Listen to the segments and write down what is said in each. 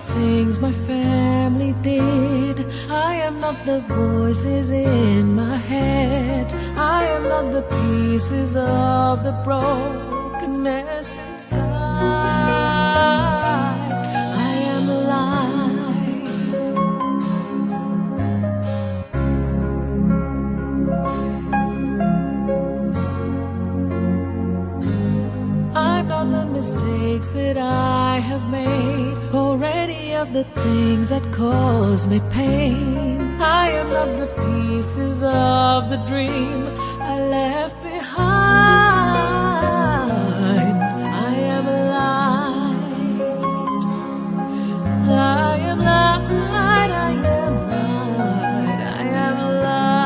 things my family did. I am not the voices in my head. I am not the pieces of the brokenness inside. I am light. I'm not the mistakes that I have made, or any of the things that cause me pain. I am not the pieces of the dream I left behind. I am light. I am light. I am light. I am light.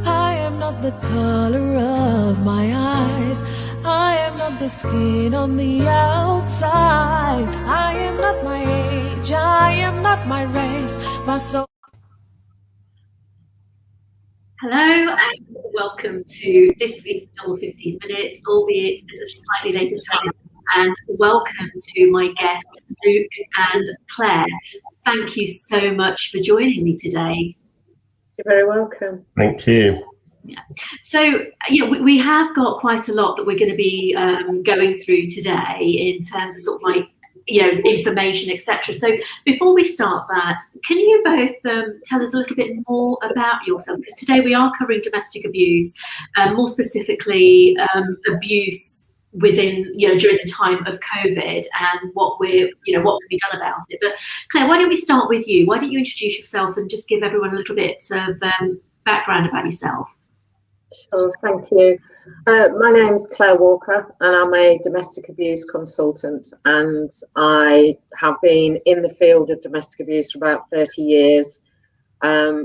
I am not the color of my eyes. I am not the skin on the outside. I am not my age. I am not my race. My soul. Hello and welcome to this week's Double 15 Minutes, albeit at a slightly later time. And welcome to my guests, Luke and Claire. Thank you so much for joining me today. You're very welcome. Thank you. Yeah. So, we have got quite a lot that we're going to be going through today in terms of sort of like, information, etc. So before we start that, can you both tell us a little bit more about yourselves? Because today we are covering domestic abuse, more specifically abuse within, during the time of COVID, and what can be done about it. But Claire, why don't we start with you? Why don't you introduce yourself and just give everyone a little bit of background about yourself? Sure, thank you. My name's Clare Walker and I'm a domestic abuse consultant, and I have been in the field of domestic abuse for about 30 years,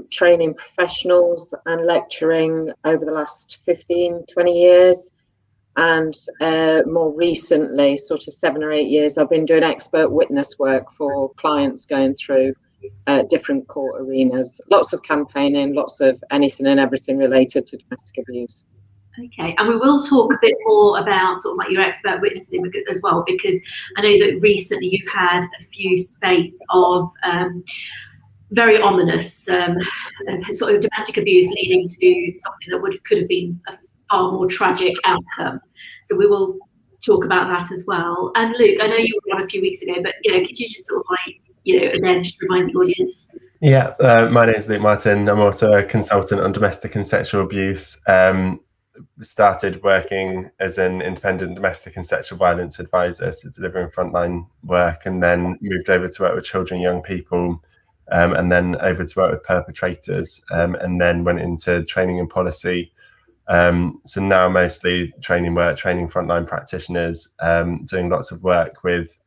training professionals and lecturing over the last 15, 20 years. And more recently, sort of 7 or 8 years, I've been doing expert witness work for clients going through different court arenas. Lots of campaigning, lots of anything and everything related to domestic abuse. Okay, and we will talk a bit more about sort of like your expert witnessing as well, because I know that recently you've had a few states of very ominous sort of domestic abuse leading to something that could have been a far more tragic outcome. So we will talk about that as well. And Luke, I know you were on a few weeks ago, but could you just sort of like and then just remind the audience? Yeah, my name is Luke Martin. I'm also a consultant on domestic and sexual abuse. Started working as an independent domestic and sexual violence advisor, so delivering frontline work, and then moved over to work with children, young people, and then over to work with perpetrators, and then went into training and policy. So now mostly training frontline practitioners, doing lots of work with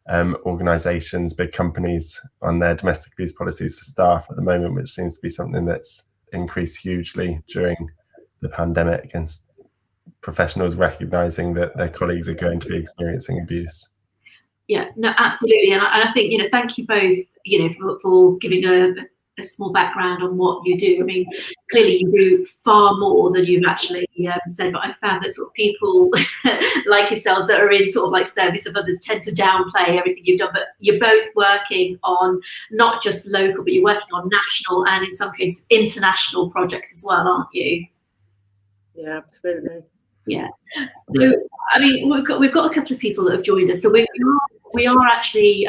organisations, big companies on their domestic abuse policies for staff at the moment, which seems to be something that's increased hugely during the pandemic, and professionals recognising that their colleagues are going to be experiencing abuse. Yeah, no, absolutely. And I think, thank you both, for giving a small background on what you do. I mean, clearly you do far more than you've actually said, but I found that sort of people like yourselves that are in sort of like service of others tend to downplay everything you've done, but you're both working on not just local, but you're working on national and in some cases international projects as well, aren't you? Yeah, absolutely. Yeah. So, I mean, we've got a couple of people that have joined us. So we are actually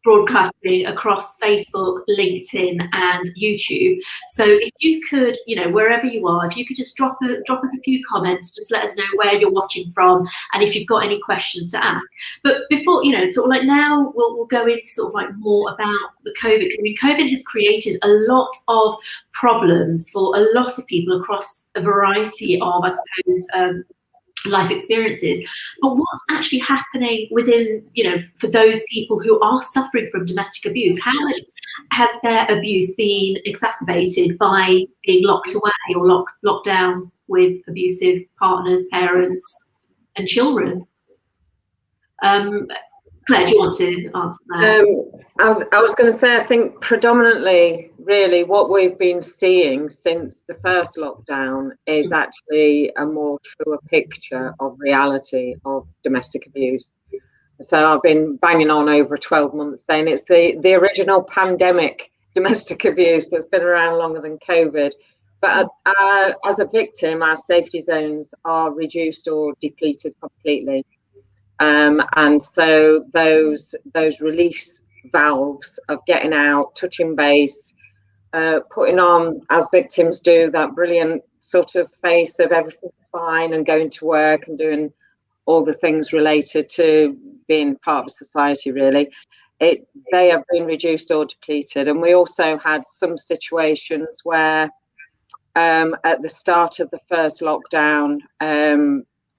broadcasting across Facebook, LinkedIn, and YouTube. So if you could, wherever you are, if you could just drop us a few comments, just let us know where you're watching from, and if you've got any questions to ask. But before, sort of like now, we'll go into sort of like more about the COVID, because I mean, COVID has created a lot of problems for a lot of people across a variety of, I suppose, life experiences. But what's actually happening within, for those people who are suffering from domestic abuse? How much has their abuse been exacerbated by being locked away or locked down with abusive partners, parents, and children? Claire, do you want to answer that? I was going to say, I think predominantly, really, what we've been seeing since the first lockdown is actually a more truer picture of reality of domestic abuse. So I've been banging on over 12 months saying it's the original pandemic domestic abuse that's been around longer than COVID. But as a victim, our safety zones are reduced or depleted completely. And so those release valves of getting out, touching base, putting on, as victims do, that brilliant sort of face of everything's fine and going to work and doing all the things related to being part of society, really, they have been reduced or depleted. And we also had some situations where at the start of the first lockdown,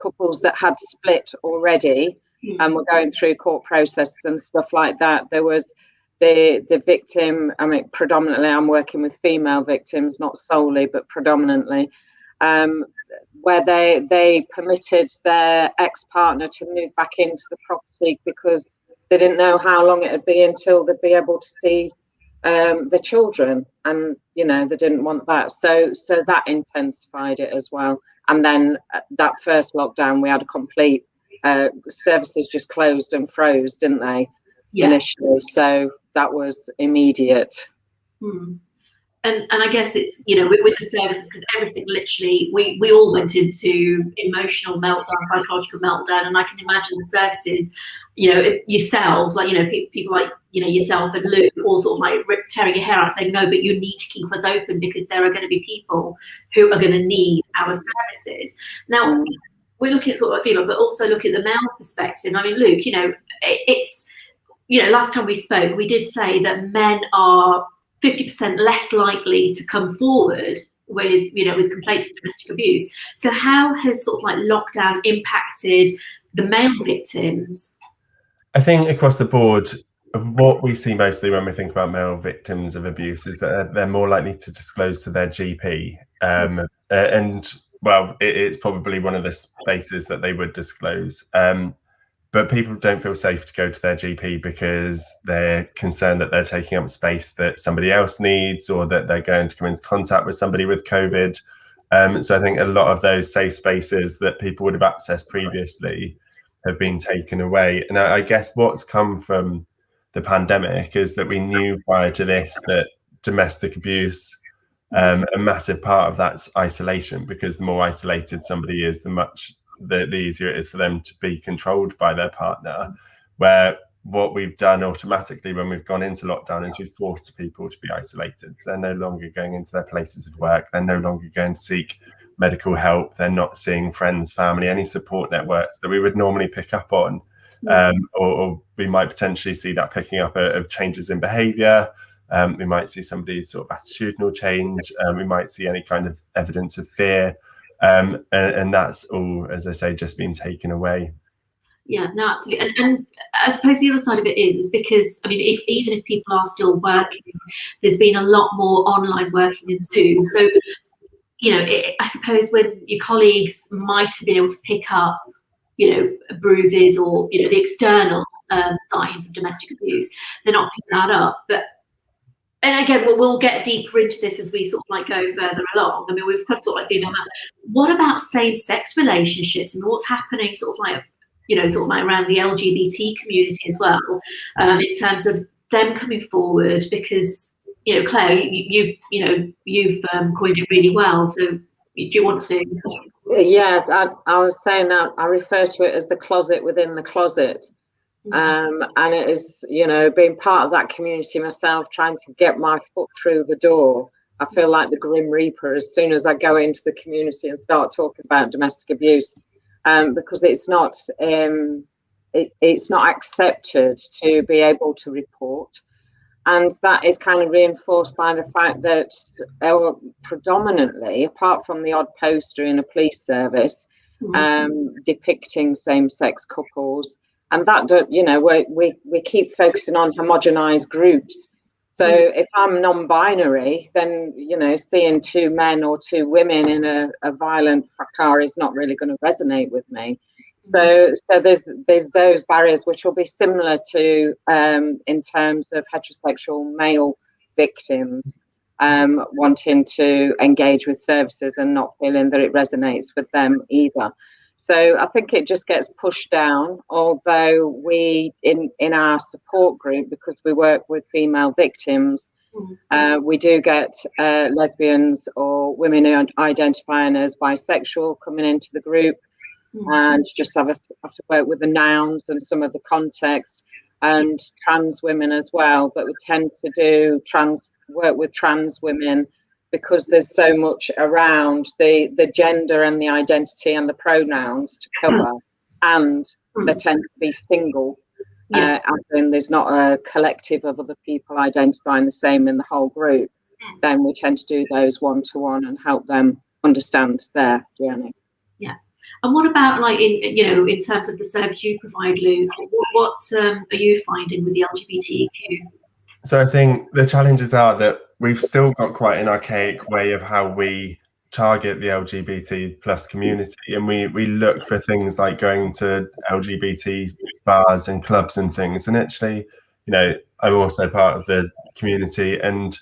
couples that had split already and were going through court processes and stuff like that, there was the victim, I mean, predominantly I'm working with female victims, not solely, but predominantly, where they permitted their ex-partner to move back into the property because they didn't know how long it would be until they'd be able to see the children, and they didn't want that, so that intensified it as well. And then that first lockdown, we had a complete services just closed and froze, didn't they? Yeah. Initially, so that was immediate. And I guess it's, with the services, because everything literally, we all went into emotional meltdown, psychological meltdown, and I can imagine the services, yourselves, like, people like, yourself and Luke, all sort of like tearing your hair out saying, no, but you need to keep us open because there are going to be people who are going to need our services. Now, we're looking at sort of a female, but also look at the male perspective. I mean, Luke, it's, last time we spoke, we did say that men are 50% less likely to come forward with complaints of domestic abuse. So how has sort of like lockdown impacted the male victims? I think across the board, what we see mostly when we think about male victims of abuse is that they're more likely to disclose to their GP. And well, it's probably one of the spaces that they would disclose. But people don't feel safe to go to their GP because they're concerned that they're taking up space that somebody else needs, or that they're going to come into contact with somebody with COVID. So I think a lot of those safe spaces that people would have accessed previously have been taken away. And I guess what's come from the pandemic is that we knew prior to this that domestic abuse, a massive part of that's isolation, because the more isolated somebody is, the easier it is for them to be controlled by their partner. Where what we've done automatically when we've gone into lockdown is we've forced people to be isolated. So they're no longer going into their places of work. They're no longer going to seek medical help. They're not seeing friends, family, any support networks that we would normally pick up on. Or we might potentially see that picking up of changes in behaviour. We might see somebody sort of attitudinal change. We might see any kind of evidence of fear. And that's all, as I say, just being taken away. Yeah, no, absolutely. And I suppose the other side of it is because, I mean, even if people are still working, there's been a lot more online working in Zoom. So, I suppose when your colleagues might have been able to pick up, bruises or, the external signs of domestic abuse, they're not picking that up. And again, we'll get deeper into this as we sort of like go further along. I mean, we've got sort of like female. What about same-sex relationships and what's happening sort of like, around the LGBT community as well, in terms of them coming forward? Because, Claire, you've coined it really well. So do you want to? Yeah, I was saying that I refer to it as the closet within the closet. And it is, being part of that community myself, trying to get my foot through the door. I feel like the Grim Reaper as soon as I go into the community and start talking about domestic abuse, because it's not accepted to be able to report. And that is kind of reinforced by the fact that predominantly, apart from the odd poster in a police service depicting same-sex couples, and that, we keep focusing on homogenized groups. So if I'm non-binary, then, seeing two men or two women in a violent fracas is not really going to resonate with me. So there's those barriers which will be similar to in terms of heterosexual male victims wanting to engage with services and not feeling that it resonates with them either. So I think it just gets pushed down, although we in our support group, because we work with female victims, we do get lesbians or women who identify as bisexual coming into the group, and just have to work with the nouns and some of the context, and trans women as well. But we tend to do work with trans women because there's so much around the gender and the identity and the pronouns to cover, and they tend to be single, as in there's not a collective of other people identifying the same in the whole group. Then we tend to do those one-to-one and help them understand their journey. Yeah. And what about, like, in terms of the service you provide, Luke? What are you finding with the LGBTQ? So I think the challenges are that we've still got quite an archaic way of how we target the LGBT plus community, and we look for things like going to LGBT bars and clubs and things. And actually, I'm also part of the community, and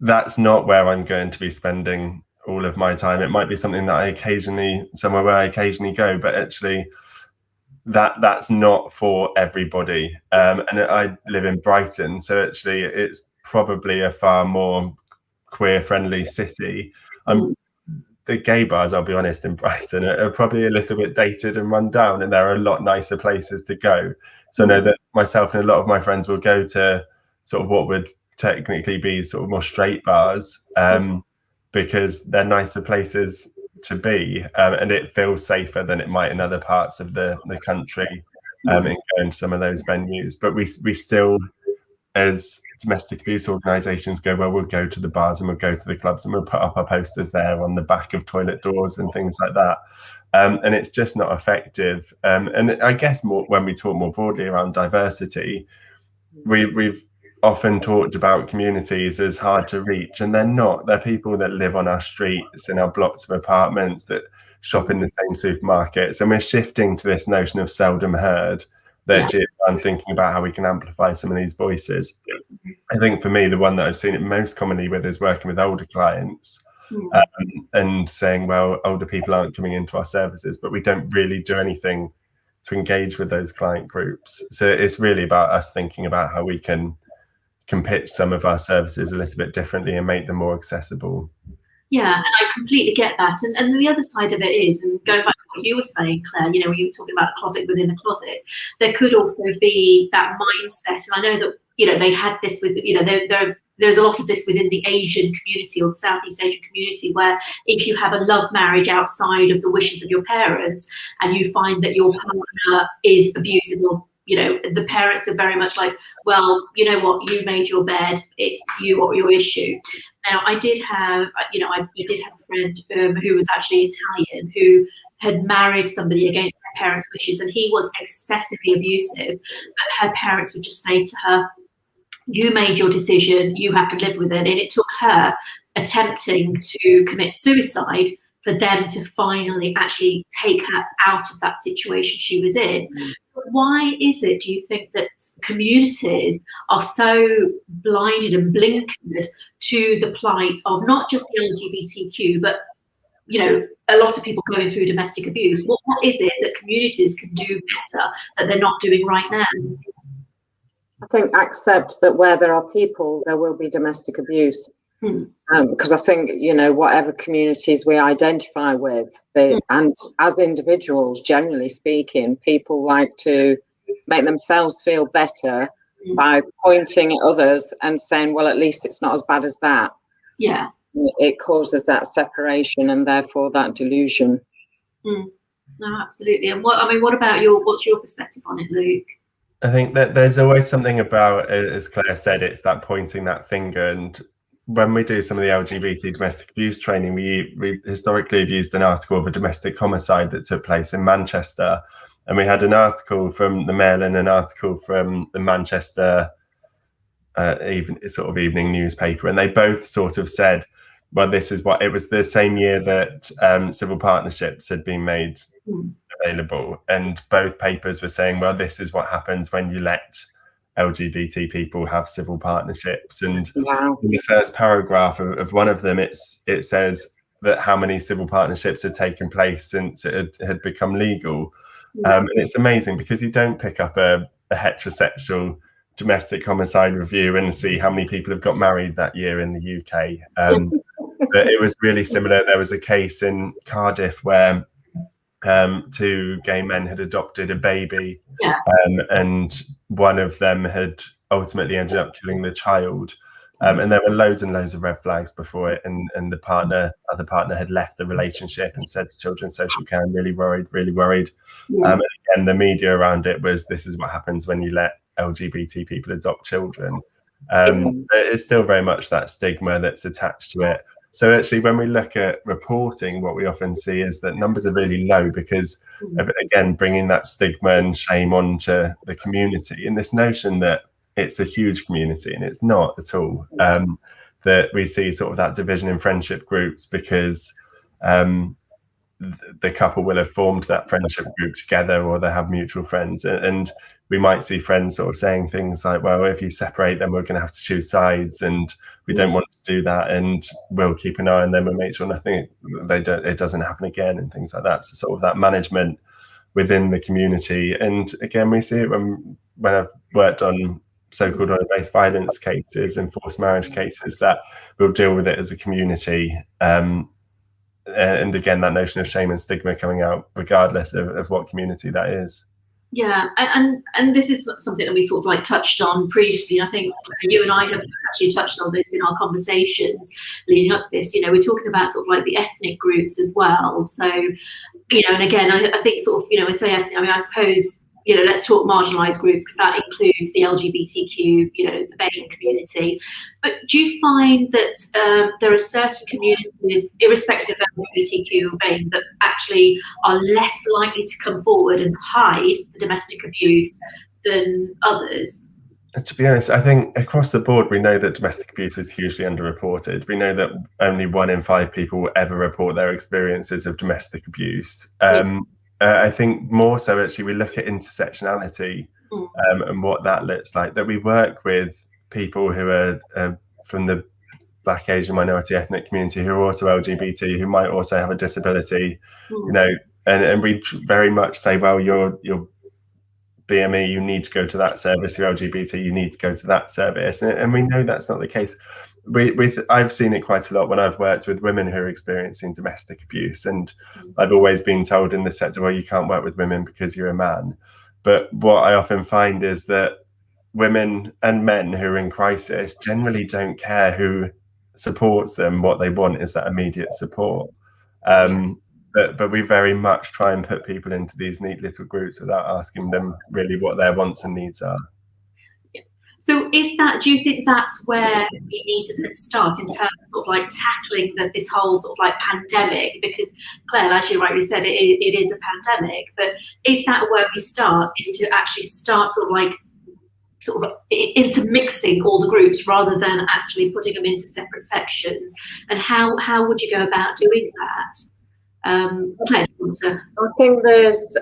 that's not where I'm going to be spending all of my time. It might be something that somewhere where I occasionally go, but actually that's not for everybody. And I live in Brighton, so actually it's probably a far more queer friendly city. The gay bars, I'll be honest, in Brighton are probably a little bit dated and run down, and there are a lot nicer places to go. So I know that myself and a lot of my friends will go to sort of what would technically be sort of more straight bars, because they're nicer places to be, and it feels safer than it might in other parts of the country, in going to some of those venues. But we still, as domestic abuse organisations, go, well, we'll go to the bars and we'll go to the clubs and we'll put up our posters there on the back of toilet doors and things like that, and it's just not effective. And I guess when we talk more broadly around diversity, we've often talked about communities as hard to reach, and they're not. They're people that live on our streets, in our blocks of apartments, that shop in the same supermarkets, and we're shifting to this notion of seldom heard. I'm thinking about how we can amplify some of these voices. I think for me, the one that I've seen it most commonly with is working with older clients, and saying, well, older people aren't coming into our services, but we don't really do anything to engage with those client groups. So it's really about us thinking about how we can pitch some of our services a little bit differently and make them more accessible. Yeah, and I completely get that. And the other side of it is, and going back to what you were saying, Claire, when you were talking about a closet within a closet, there could also be that mindset. And I know that, they had this with, there's a lot of this within the Asian community or the Southeast Asian community, where if you have a love marriage outside of the wishes of your parents and you find that your partner is abusive, or the parents are very much like, well, you know what, you made your bed, it's you or your issue. Now, I did have a friend who was actually Italian, who had married somebody against her parents' wishes, and he was excessively abusive. But her parents would just say to her, you made your decision, you have to live with it. And it took her attempting to commit suicide for them to finally actually take her out of that situation she was in. So why is it, do you think, that communities are so blinded and blinkered to the plight of not just the LGBTQ, but a lot of people going through domestic abuse? What is it that communities can do better that they're not doing right now? I think accept that where there are people, there will be domestic abuse. Because I think, whatever communities we identify with, and as individuals, generally speaking, people like to make themselves feel better by pointing at others and saying, well, at least it's not as bad as that. Yeah. It causes that separation and therefore that delusion. No, absolutely. And what about what's your perspective on it, Luke? I think that there's always something about, as Claire said, it's that pointing that finger. And when we do some of the LGBT domestic abuse training, we historically have used an article of a domestic homicide that took place in Manchester. And we had an article from the Mail and an article from the Manchester evening newspaper. And they both sort of said, well, this is what it was the same year that civil partnerships had been made available, and both papers were saying, well, this is what happens when you let LGBT people have civil partnerships. And Wow. in the first paragraph of one of them, it says that how many civil partnerships had taken place since it had become legal. And it's amazing because you don't pick up a heterosexual domestic homicide review and see how many people have got married that year in the UK. But it was really similar. There was a case in Cardiff where 2 gay men had adopted a baby, and one of them had ultimately ended up killing the child. And there were loads and loads of red flags before it, and the other partner had left the relationship and said to Children's Social Care, I'm really worried. And again, the media around it was, this is what happens when you let LGBT people adopt children. It's still very much that stigma that's attached to it. So actually, when we look at reporting, what we often see is that numbers are really low because of, again, bringing that stigma and shame onto the community, and this notion that it's a huge community, and it's not at all. That we see sort of that division in friendship groups because the couple will have formed that friendship group together, or they have mutual friends, and we might see friends sort of saying things like, well, if you separate them, we're going to have to choose sides, and we don't want to do that, and we'll keep an eye on them and make sure it doesn't happen again, and things like that. So sort of that management within the community. And again, we see it when I've worked on so-called honor-based violence cases and forced marriage cases, that we'll deal with it as a community. And again, that notion of shame and stigma coming out regardless of what community that is. Yeah, and this is something that we sort of like touched on previously. I think you and I have actually touched on this in our conversations leading up to this. You know, we're talking about sort of like the ethnic groups as well. So, you know, and again, I think sort of, you know, we say ethnic, I mean, I suppose, you know, let's talk marginalised groups, because that includes the LGBTQ, you know, the BAME community. But do you find that there are certain communities, irrespective of LGBTQ or BAME, that actually are less likely to come forward and hide the domestic abuse than others? To be honest, I think across the board, we know that domestic abuse is hugely underreported. We know that only 1 in 5 people ever report their experiences of domestic abuse. I think more so, actually, we look at intersectionality and what that looks like, that we work with people who are from the Black, Asian, minority ethnic community who are also LGBT, who might also have a disability, you know, and we very much say, well, you're BME, you need to go to that service, you're LGBT, you need to go to that service. And we know that's not the case. I've seen it quite a lot when I've worked with women who are experiencing domestic abuse, and I've always been told in the sector, well, you can't work with women because you're a man. But what I often find is that women and men who are in crisis generally don't care who supports them. What they want is that immediate support. But we very much try and put people into these neat little groups without asking them really what their wants and needs are. So do you think that's where we need to start in terms of sort of like tackling this whole sort of like pandemic? Because Claire, as you rightly said, it is a pandemic, but is that where we start, is to actually start sort of intermixing all the groups rather than actually putting them into separate sections? And how would you go about doing that? Claire, I think there's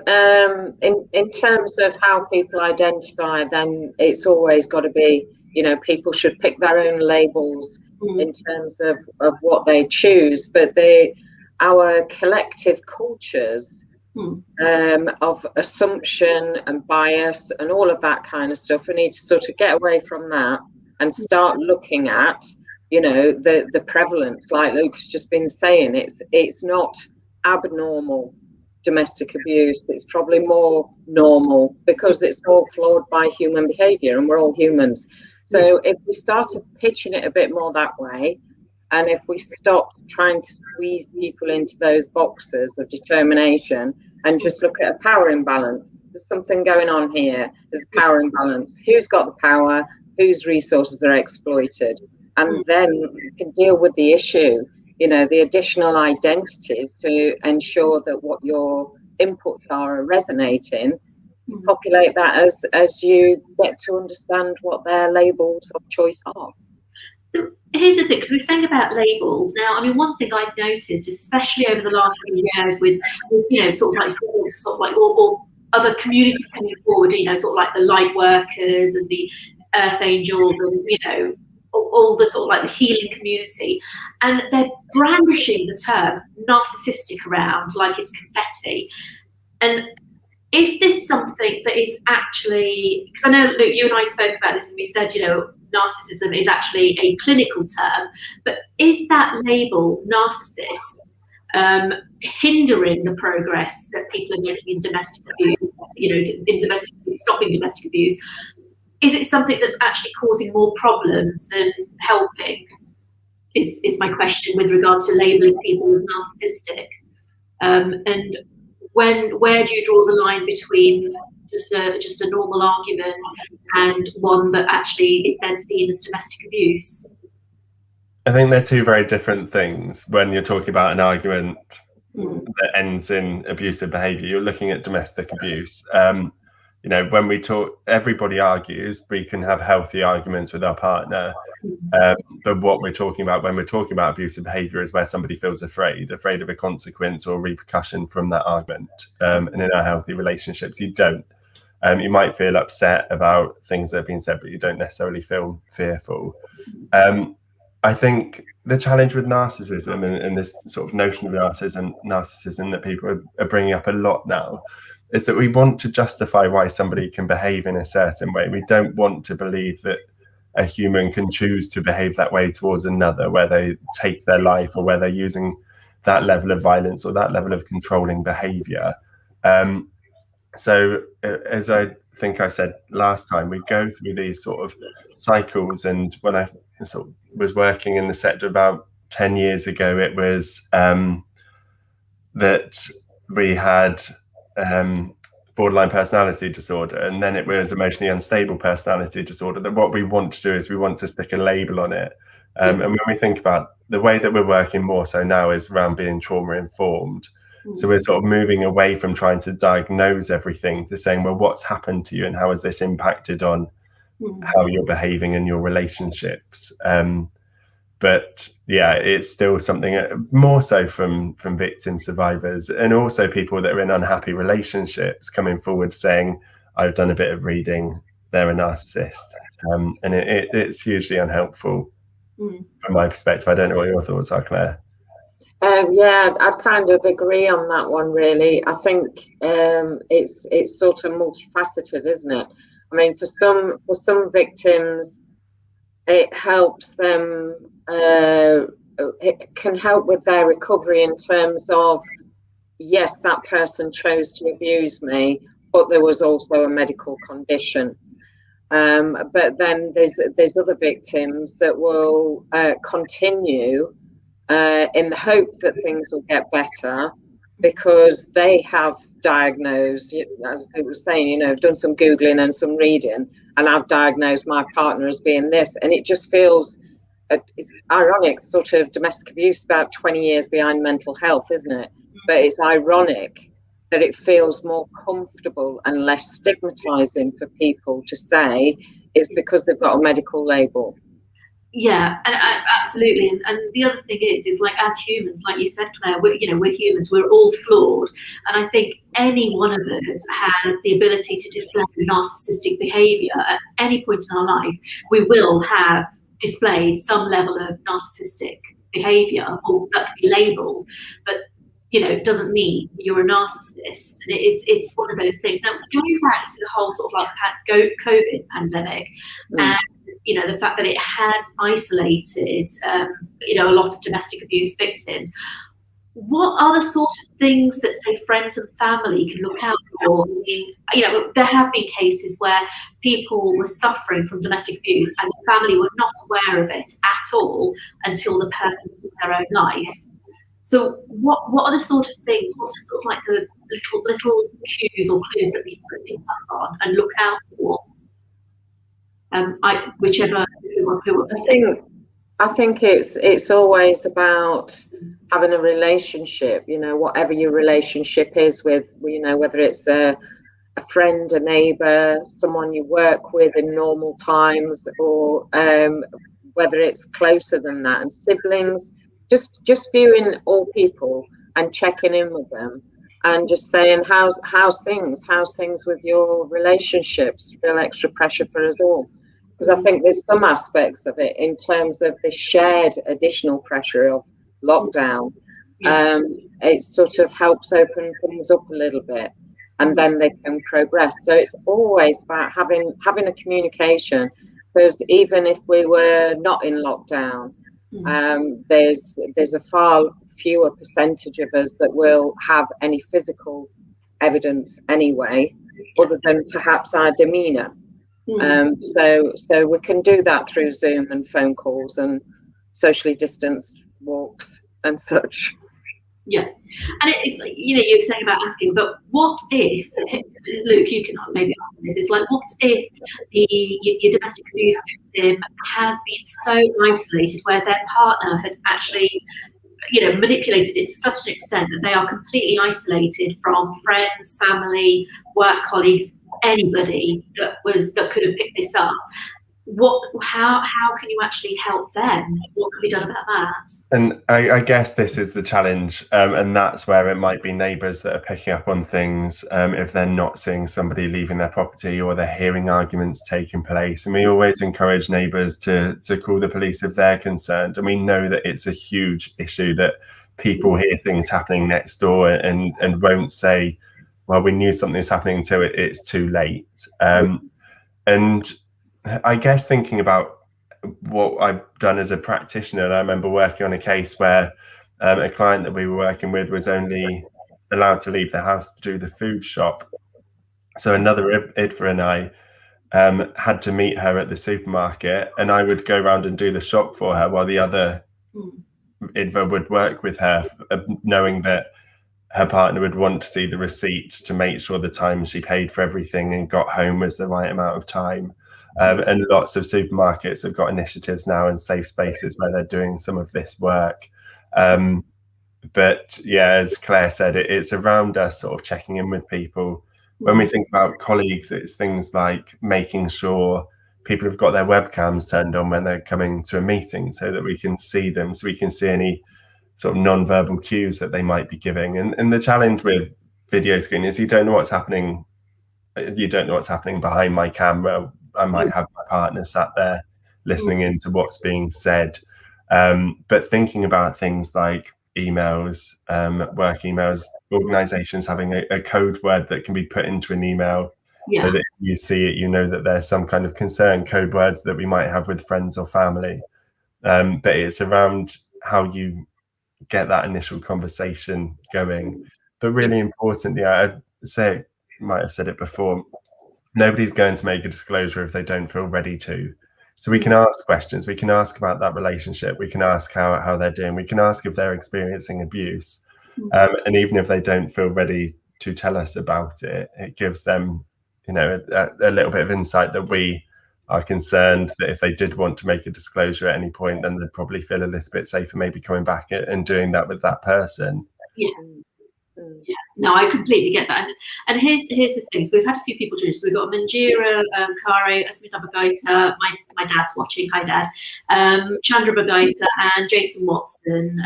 in terms of how people identify, then it's always got to be, you know, people should pick their own labels in terms of what they choose, but our collective cultures of assumption and bias and all of that kind of stuff, we need to sort of get away from that and start looking at, you know, the prevalence, like Luke's just been saying. It's not abnormal domestic abuse, it's probably more normal because it's all flawed by human behavior and we're all humans. So if we started pitching it a bit more that way, and if we stop trying to squeeze people into those boxes of determination and just look at a power imbalance, there's something going on here, there's a power imbalance, who's got the power, whose resources are exploited, and then you can deal with the issue, you know, the additional identities to ensure that what your inputs are resonating. Populate that as you get to understand what their labels of choice are. So here's the thing, because we're saying about labels now. I mean, one thing I've noticed, especially over the last few years with you know, sort of like sort of like, or other communities coming forward, you know, sort of like the light workers and the earth angels and, you know, all the sort of like the healing community, and they're brandishing the term narcissistic around like it's confetti. And is this something that is actually, because I know, Luke, you and I spoke about this and we said, you know, narcissism is actually a clinical term, but is that label narcissist hindering the progress that people are making in domestic abuse, you know, in domestic abuse, stopping domestic abuse? Is it something that's actually causing more problems than helping? Is my question with regards to labelling people as narcissistic. And where do you draw the line between just a normal argument and one that actually is then seen as domestic abuse? I think they're two very different things. When you're talking about an argument that ends in abusive behaviour, you're looking at domestic abuse. You know, when we talk, everybody argues. We can have healthy arguments with our partner, but what we're talking about when we're talking about abusive behaviour is where somebody feels afraid of a consequence or repercussion from that argument. And in our healthy relationships, you don't. You might feel upset about things that have been said, but you don't necessarily feel fearful. I think the challenge with narcissism and this sort of notion of narcissism that people are bringing up a lot now is that we want to justify why somebody can behave in a certain way. We don't want to believe that a human can choose to behave that way towards another, where they take their life or where they're using that level of violence or that level of controlling behavior. So as I think I said last time, we go through these sort of cycles. And when I sort of was working in the sector about 10 years ago, it was that we had borderline personality disorder, and then it was emotionally unstable personality disorder. That what we want to do is we want to stick a label on it. And when we think about the way that we're working more so now is around being trauma informed. So we're sort of moving away from trying to diagnose everything to saying, well, what's happened to you and how has this impacted on how you're behaving in your relationships? But yeah, it's still something more so from victim survivors, and also people that are in unhappy relationships coming forward saying, I've done a bit of reading, they're a narcissist. And it's hugely unhelpful from my perspective. I don't know what your thoughts are, Claire. Yeah, I'd kind of agree on that one, really. I think it's sort of multifaceted, isn't it? I mean, for some victims, it helps them, it can help with their recovery in terms of, yes, that person chose to abuse me, but there was also a medical condition. But then there's other victims that will continue in the hope that things will get better because they have diagnosed, as I was saying, you know, I've done some Googling and some reading, and I've diagnosed my partner as being this, and it just feels, it's ironic, sort of domestic abuse about 20 years behind mental health, isn't it? But it's ironic that it feels more comfortable and less stigmatizing for people to say is because they've got a medical label. Yeah, and absolutely. And the other thing is like, as humans, like you said, Claire, we're humans, we're all flawed. And I think any one of us has the ability to display narcissistic behavior at any point in our life. We will have displayed some level of narcissistic behavior, or that can be labeled, but you know, it doesn't mean you're a narcissist. And it's one of those things. Now, going back to the whole sort of like COVID pandemic, and you know, the fact that it has isolated, you know, a lot of domestic abuse victims. What are the sort of things that, say, friends and family can look out for? I mean, you know, there have been cases where people were suffering from domestic abuse and the family were not aware of it at all until the person took their own life. So what are the sort of things, what are sort of like the little cues or clues that we can pick up on and look out for? I think it's always about having a relationship, you know, whatever your relationship is with, you know, whether it's a friend, a neighbour, someone you work with in normal times, or whether it's closer than that, and siblings, just viewing all people and checking in with them and just saying, how's things with your relationships? Real extra pressure for us all, because I think there's some aspects of it in terms of the shared additional pressure of lockdown. It sort of helps open things up a little bit, and then they can progress. So it's always about having a communication, because even if we were not in lockdown, there's a far fewer percentage of us that will have any physical evidence anyway, other than perhaps our demeanour. So we can do that through Zoom and phone calls and socially distanced walks and such. Yeah, and it's like, you know, you're saying about asking, but what if, Luke, you can maybe answer this, it's like, what if your domestic abuse victim has been so isolated where their partner has actually, you know, manipulated it to such an extent that they are completely isolated from friends, family, work colleagues, anybody that could have picked this up? How can you actually help them? What can be done about that? And I guess this is the challenge, and that's where it might be neighbours that are picking up on things if they're not seeing somebody leaving their property, or they're hearing arguments taking place. And we always encourage neighbours to call the police if they're concerned. And we know that it's a huge issue that people hear things happening next door and won't say, well, we knew something's happening until it's too late. And I guess thinking about what I've done as a practitioner, and I remember working on a case where a client that we were working with was only allowed to leave the house to do the food shop. So another IDFA and I had to meet her at the supermarket, and I would go around and do the shop for her while the other IDFA would work with her, knowing that her partner would want to see the receipt to make sure the time she paid for everything and got home was the right amount of time. And lots of supermarkets have got initiatives now and safe spaces where they're doing some of this work. But yeah, as Claire said, it's around us sort of checking in with people. When we think about colleagues, it's things like making sure people have got their webcams turned on when they're coming to a meeting so that we can see them, so we can see any sort of non-verbal cues that they might be giving. And the challenge with video screen is you don't know what's happening. You don't know what's happening behind my camera. I might have my partner sat there listening into what's being said. But thinking about things like emails, work emails, organizations having a code word that can be put into an email so that if you see it, you know that there's some kind of concern, code words that we might have with friends or family. But it's around how you get that initial conversation going. But really importantly, I'd say, might have said it before, nobody's going to make a disclosure if they don't feel ready to. So we can ask questions, we can ask about that relationship, we can ask how they're doing, we can ask if they're experiencing abuse. And even if they don't feel ready to tell us about it, it gives them, you know, a little bit of insight that we are concerned that if they did want to make a disclosure at any point, then they'd probably feel a little bit safer maybe coming back and doing that with that person. Yeah, no, I completely get that. And here's the thing. So we've had a few people join. So we've got Manjira, Clare, Asmita Bagaita, my dad's watching. Hi, Dad. Chandra Bagaita and Jason Watson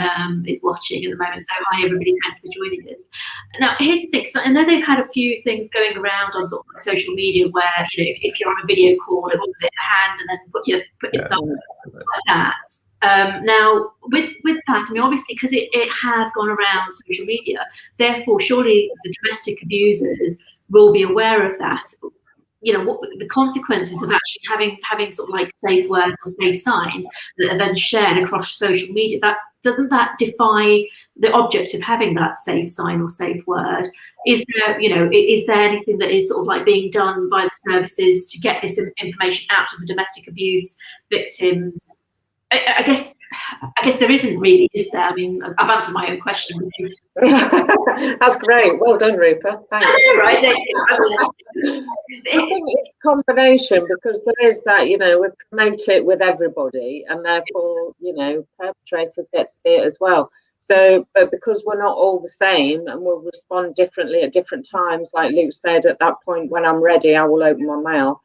is watching at the moment. So hi, everybody. Thanks for joining us. Now, here's the thing. So I know they've had a few things going around on sort of social media where, you know, if you're on a video call, it wants it in a hand and then put your thumb like that. Now, with that, I mean, obviously, because it has gone around social media, therefore, surely the domestic abusers will be aware of that. You know, what the consequences of actually having sort of like safe words or safe signs that are then shared across social media. Doesn't that defy the object of having that safe sign or safe word? Is there anything that is sort of like being done by the services to get this information out to the domestic abuse victims? I guess there isn't really, is there? I mean, I've answered my own question. That's great. Well done, Rupa. Thanks. Right. I think it's a combination, because there is that, you know, we promote it with everybody, and therefore, you know, perpetrators get to see it as well. So, but because we're not all the same and we'll respond differently at different times, like Luke said, at that point when I'm ready, I will open my mouth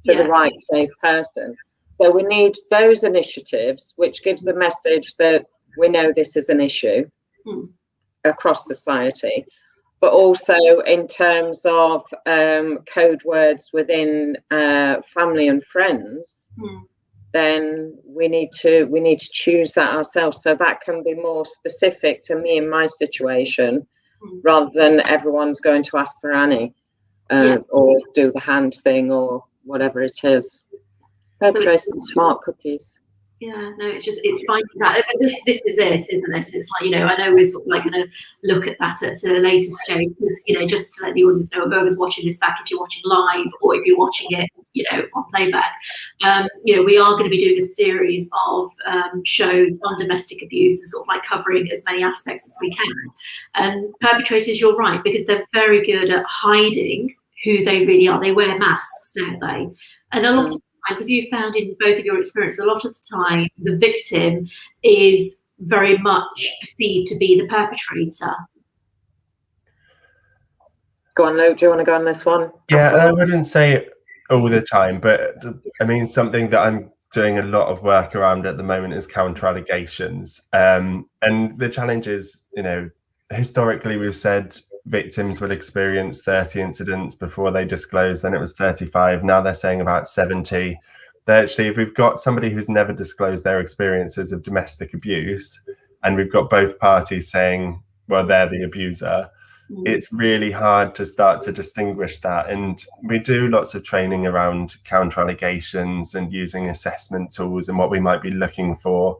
to the right safe person. So we need those initiatives, which gives the message that we know this is an issue across society. but also in terms of code words within family and friends, then we need to choose that ourselves. So that can be more specific to me in my situation, rather than everyone's going to ask for Annie or do the hand thing or whatever it is. Perpetrators and smart cookies. Yeah, no, it's finding that. This is it, isn't it? It's like, I know we're sort of like going to look at that at a later stage, because, just to let the audience know, whoever's watching this back, if you're watching live or if you're watching it, on playback, we are going to be doing a series of shows on domestic abuse and sort of like covering as many aspects as we can. And perpetrators, you're right, because they're very good at hiding who they really are. They wear masks, don't they? And a lot of have you found in both of your experiences, a lot of the time the victim is very much perceived to be the perpetrator? Go on, Luke, do you want to go on this one? Yeah, I wouldn't say all the time, but I mean, something that I'm doing a lot of work around at the moment is counter allegations. And the challenge is, historically we've said victims will experience 30 incidents before they disclose, then it was 35, now they're saying about 70. Actually, if we've got somebody who's never disclosed their experiences of domestic abuse, and we've got both parties saying, well, they're the abuser, it's really hard to start to distinguish that. And we do lots of training around counter allegations and using assessment tools and what we might be looking for.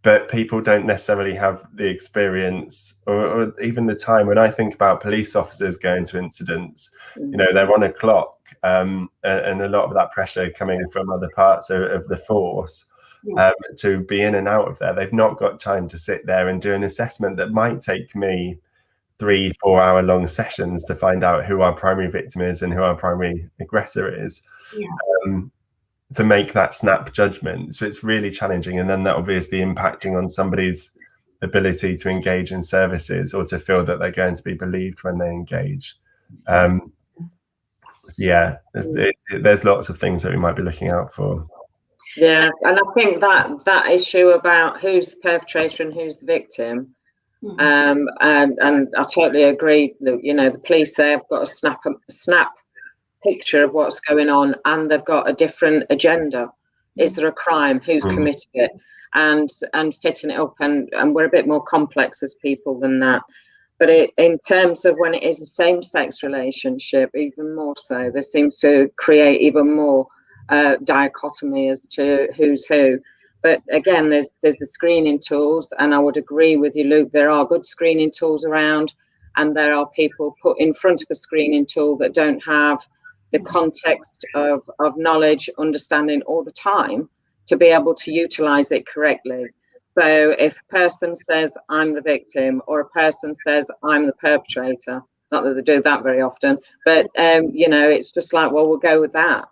But people don't necessarily have the experience or even the time. When I think about police officers going to incidents, they're on a clock, and a lot of that pressure coming from other parts of the force to be in and out of there. They've not got time to sit there and do an assessment that might take me 3-4 hour long sessions to find out who our primary victim is and who our primary aggressor is. To make that snap judgment. So it's really challenging, and then that obviously impacting on somebody's ability to engage in services or to feel that they're going to be believed when they engage. There's lots of things that we might be looking out for. Yeah, and I think that issue about who's the perpetrator and who's the victim, and I totally agree that the police, they've got a snap picture of what's going on, and they've got a different agenda. Is there a crime? Who's committed it? And fitting it up, and we're a bit more complex as people than that. But in terms of when it is a same-sex relationship, even more so, there seems to create even more dichotomy as to who's who. But again, there's the screening tools, and I would agree with you, Luke, there are good screening tools around, and there are people put in front of a screening tool that don't have the context of knowledge, understanding all the time to be able to utilize it correctly. So if a person says I'm the victim, or a person says I'm the perpetrator, not that they do that very often, but it's just like, well, we'll go with that.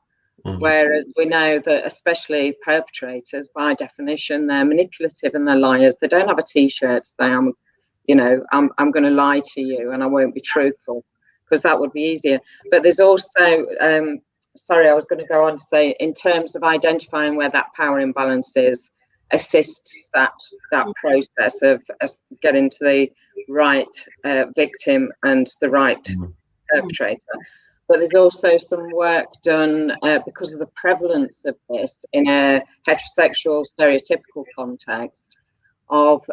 Whereas we know that especially perpetrators, by definition, they're manipulative and they're liars. They don't have a t-shirt to say I'm going to lie to you and I won't be truthful, because that would be easier. But there's also, I was going to go on to say, in terms of identifying where that power imbalance is, assists that process of getting to the right victim and the right perpetrator. But there's also some work done because of the prevalence of this in a heterosexual stereotypical context, of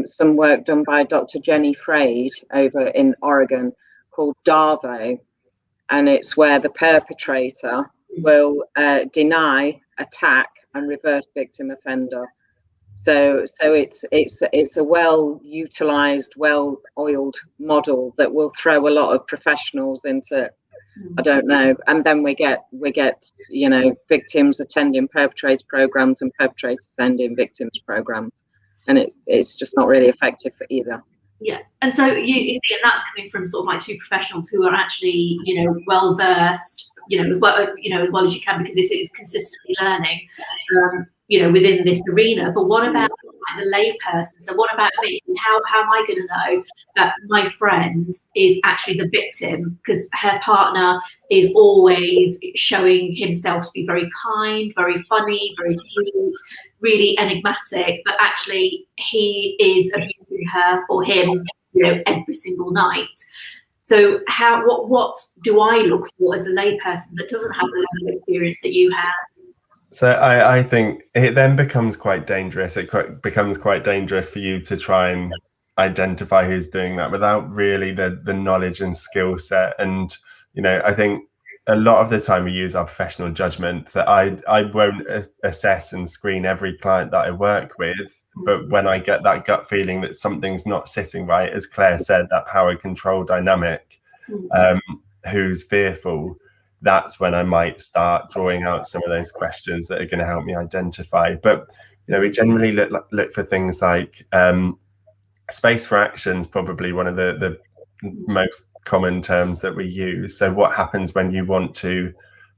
some work done by Dr. Jenny Freyd over in Oregon called DARVO, and it's where the perpetrator will deny, attack, and reverse victim offender. So it's a well utilized, well oiled model that will throw a lot of professionals into, I don't know, and then we get victims attending perpetrator programs and perpetrators attending victims programs, and it's just not really effective for either. Yeah, and so you see, and that's coming from sort of like two professionals who are actually, well versed, as well as you can, because this is consistently learning, within this arena. But what about like the lay person? So what about me? How am I going to know that my friend is actually the victim? Because her partner is always showing himself to be very kind, very funny, very sweet, really enigmatic, but actually he is abusing her, or him, every single night. So what do I look for as a layperson that doesn't have the level of experience that you have? So I think it then becomes quite dangerous. Becomes quite dangerous for you to try and identify who's doing that without really the knowledge and skill set. And I think a lot of the time we use our professional judgment that I won't assess and screen every client that I work with, but when I get that gut feeling that something's not sitting right, as Claire said, that power control dynamic, who's fearful, that's when I might start drawing out some of those questions that are going to help me identify. But we generally look for things like space for action is probably one of the most common terms that we use. So what happens when you want to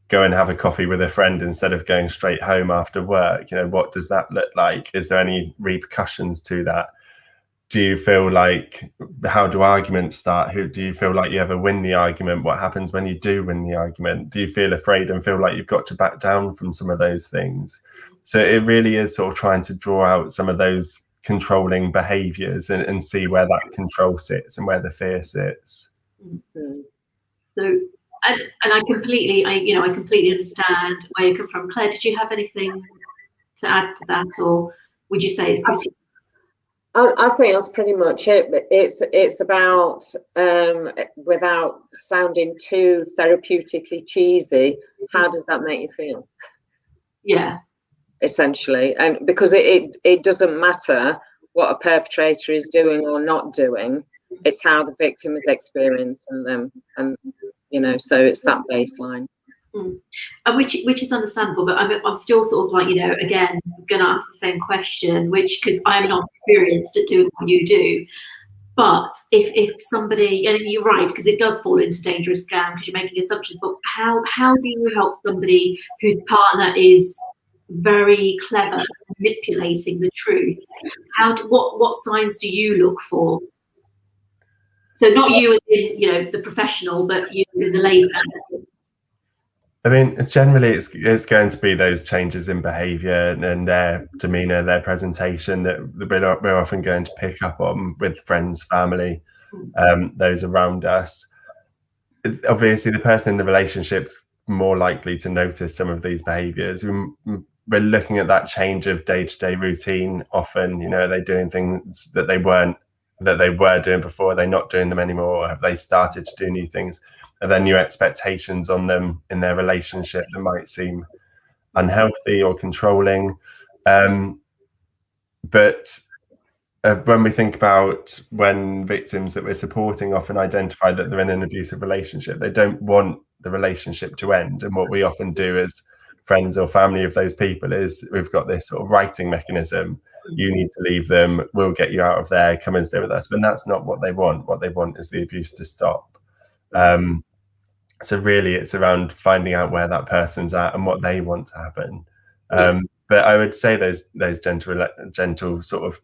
go and have a coffee with a friend instead of going straight home after work? What does that look like? Is there any repercussions to that? Do you feel like, how do arguments start? Do you feel like you ever win the argument? What happens when you do win the argument? Do you feel afraid and feel like you've got to back down from some of those things? So it really is sort of trying to draw out some of those controlling behaviors and see where that control sits and where the fear sits. So, and I completely understand where you come from. Claire, did you have anything to add to that, or would you say it's pretty? I think that's pretty much it. But it's about, without sounding too therapeutically cheesy, how does that make you feel? Yeah. Essentially, and because it doesn't matter what a perpetrator is doing or not doing, it's how the victim is experiencing them, and so it's that baseline. And which is understandable, but I'm still sort of like, again, going to ask the same question, because I'm not experienced at doing what you do. But if somebody, and you're right, because it does fall into dangerous ground because you're making assumptions, but how do you help somebody whose partner is very clever at manipulating the truth? What signs do you look for? So not you as in the professional, but you as in the layman. I mean, generally it's going to be those changes in behaviour and their demeanour, their presentation that we're often going to pick up on with friends, family, those around us. Obviously, the person in the relationship's more likely to notice some of these behaviours. We're looking at that change of day-to-day routine often. Are they doing things that they were doing before? Are they not doing them anymore? Or have they started to do new things? Are there new expectations on them in their relationship that might seem unhealthy or controlling? But when we think about when victims that we're supporting often identify that they're in an abusive relationship, they don't want the relationship to end. And what we often do as friends or family of those people is we've got this sort of writing mechanism. You need to leave them. We'll get you out of there. Come and stay with us. But that's not what they want. What they want is the abuse to stop. So really, it's around finding out where that person's at and what they want to happen. But I would say those gentle sort of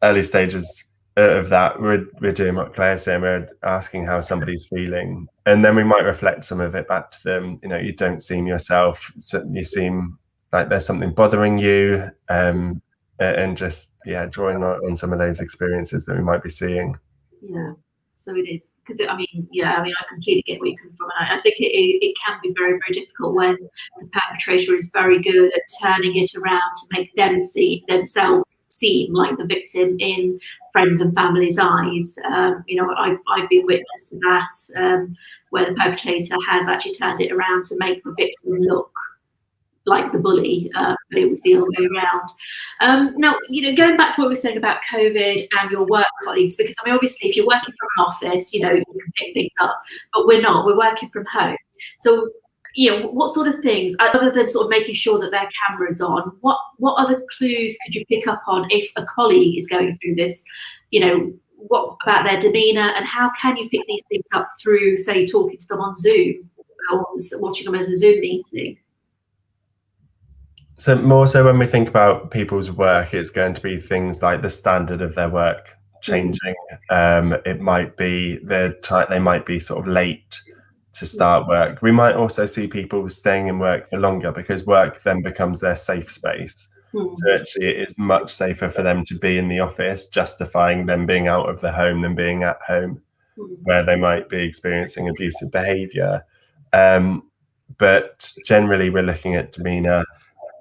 early stages of that, we're doing what Claire's saying. We're asking how somebody's feeling, and then we might reflect some of it back to them. You don't seem yourself. You seem like there's something bothering you, and just drawing on some of those experiences that we might be seeing. Yeah. So it is, because I completely get where you come from, and I think it can be very, very difficult when the perpetrator is very good at turning it around to make themselves seem like the victim in friends and family's eyes. I've been witness to that, where the perpetrator has actually turned it around to make the victim look like the bully, but it was the other way around. Now, going back to what we were saying about COVID and your work colleagues, because obviously if you're working from an office, you can pick things up, but we're not, we're working from home. So, what sort of things, other than sort of making sure that their camera's on, what other clues could you pick up on if a colleague is going through this? What about their demeanour, and how can you pick these things up through, say, talking to them on Zoom or watching them at a Zoom meeting? So more so when we think about people's work, it's going to be things like the standard of their work changing. It might be they might be sort of late to start work. We might also see people staying in work for longer because work then becomes their safe space. So actually it is much safer for them to be in the office, justifying them being out of the home than being at home, where they might be experiencing abusive behaviour. But generally we're looking at demeanour.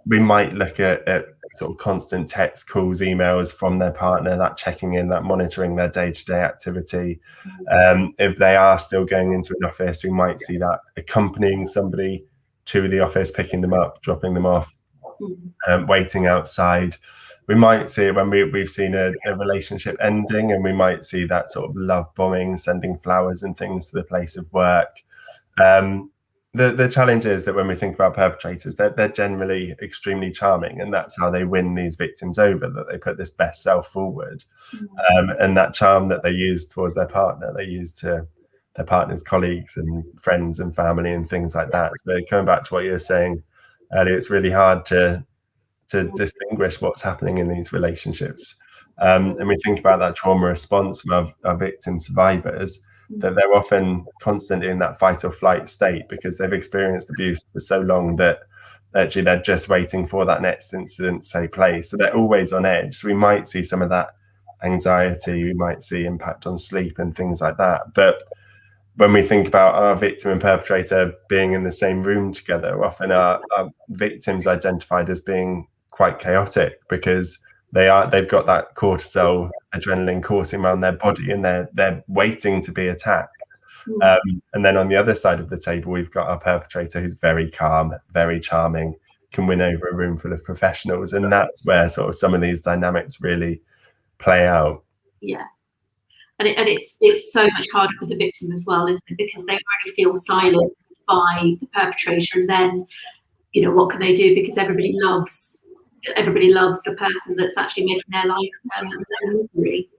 We might look at sort of constant text, calls, emails from their partner, that checking in, that monitoring their day-to-day activity. If they are still going into an office, we might see that accompanying somebody to the office, picking them up, dropping them off, waiting outside. We might see it when we've seen a relationship ending, and we might see that sort of love bombing, sending flowers and things to the place of work. The challenge is that when we think about perpetrators, they're generally extremely charming, and that's how they win these victims over, that they put this best self forward. And that charm that they use towards their partner, they use to their partner's colleagues and friends and family and things like that. So coming back to what you were saying earlier, it's really hard to distinguish what's happening in these relationships. And we think about that trauma response from our victim survivors, that they're often constantly in that fight or flight state because they've experienced abuse for so long that actually they're just waiting for that next incident to take place. So they're always on edge. So we might see some of that anxiety, we might see impact on sleep and things like that. But when we think about our victim and perpetrator being in the same room together, often our victims identified as being quite chaotic because they've got that cortisol, adrenaline coursing around their body, and they're waiting to be attacked. And then on the other side of the table, we've got our perpetrator who's very calm, very charming, can win over a room full of professionals, and that's where sort of some of these dynamics really play out. Yeah. And it's so much harder for the victim as well, isn't it? Because they already feel silenced by the perpetrator, and then, you know, what can they do? Because everybody loves the person that's actually making their life misery,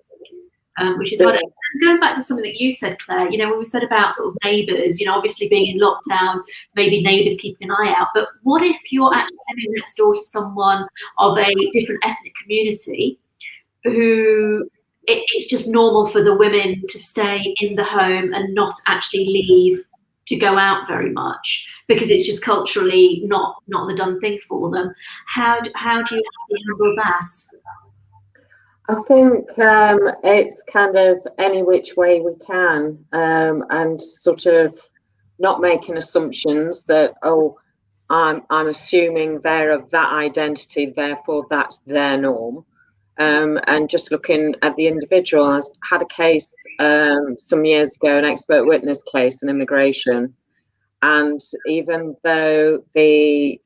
which is hard. And going back to something that you said, Claire, you know, when we said about sort of neighbours, you know, obviously being in lockdown, maybe neighbours keeping an eye out. But what if you're actually living next door to someone of a different ethnic community who it's just normal for the women to stay in the home and not actually leave to go out very much because it's just culturally not the done thing for them? How do you handle that? I think it's kind of any which way we can, and sort of not making assumptions that, oh, I'm assuming they're of that identity, therefore that's their norm. And just looking at the individual. I had a case some years ago, an expert witness case in immigration, and even though the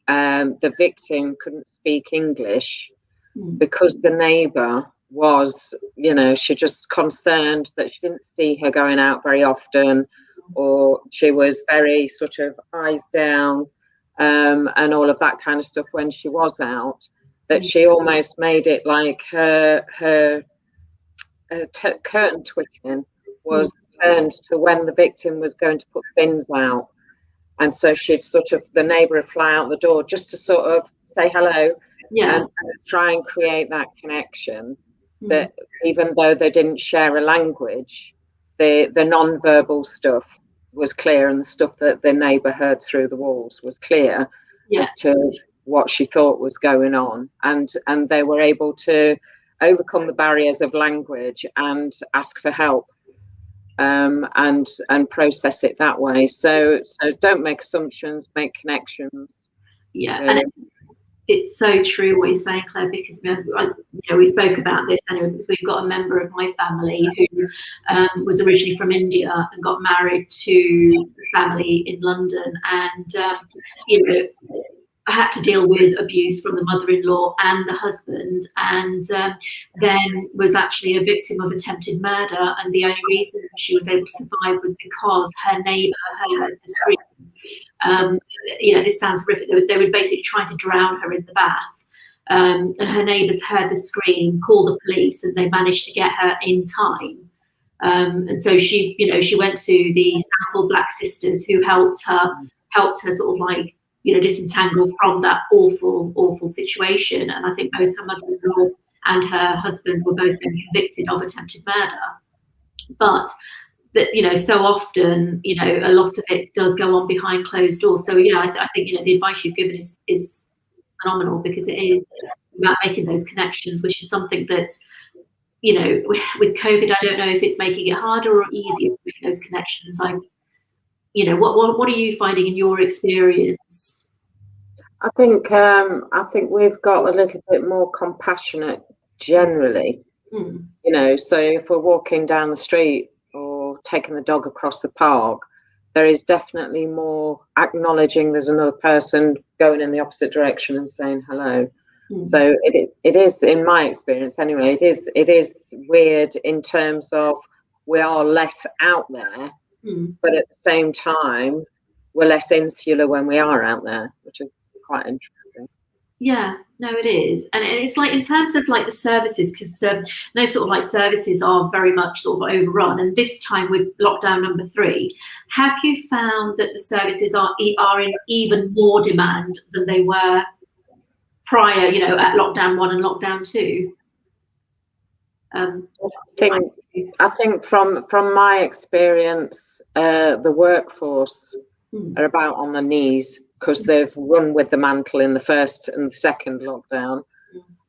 victim couldn't speak English, because the neighbour was, you know, she just concerned that she didn't see her going out very often, or she was very sort of eyes down, and all of that kind of stuff when she was out, that she almost made it like her curtain twitching was turned to when the victim was going to put things out. And so she'd sort of, the neighbour would fly out the door just to sort of say hello, and try and create that connection, that even though they didn't share a language, the non-verbal stuff was clear, and the stuff that the neighbour heard through the walls was clear as to what she thought was going on, and they were able to overcome the barriers of language and ask for help, and process it that way. So don't make assumptions, make connections. And it's so true what you're saying, Claire, because we spoke about this anyway, because we've got a member of my family who was originally from India and got married to a family in London, and I had to deal with abuse from the mother-in-law and the husband, and then was actually a victim of attempted murder. And the only reason she was able to survive was because her neighbour heard the screams. This sounds horrific. They were basically trying to drown her in the bath, and her neighbours heard the scream, called the police, and they managed to get her in time. And so she went to the Southall Black Sisters, who helped her sort of like, disentangle from that awful situation. And I think both her mother-in-law and her husband were both convicted of attempted murder. But that, so often, a lot of it does go on behind closed doors. So I think the advice you've given is phenomenal, because it is about making those connections, which is something that, you know, with COVID, I don't know if it's making it harder or easier to make those connections. You know, what are you finding in your experience? I think we've got a little bit more compassionate generally. You know, so if we're walking down the street or taking the dog across the park, there is definitely more acknowledging there's another person going in the opposite direction and saying hello. So it is, in my experience anyway, it is weird in terms of we are less out there, but at the same time we're less insular when we are out there, which is quite interesting. Yeah, no, it is. And it's like in terms of like the services, because those sort of like services are very much sort of overrun. And this time with lockdown number 3, have you found that the services are in even more demand than they were prior, you know, at lockdown 1 and lockdown 2? I think from my experience, the workforce are about on their knees, because they've run with the mantle in the first and the second lockdown,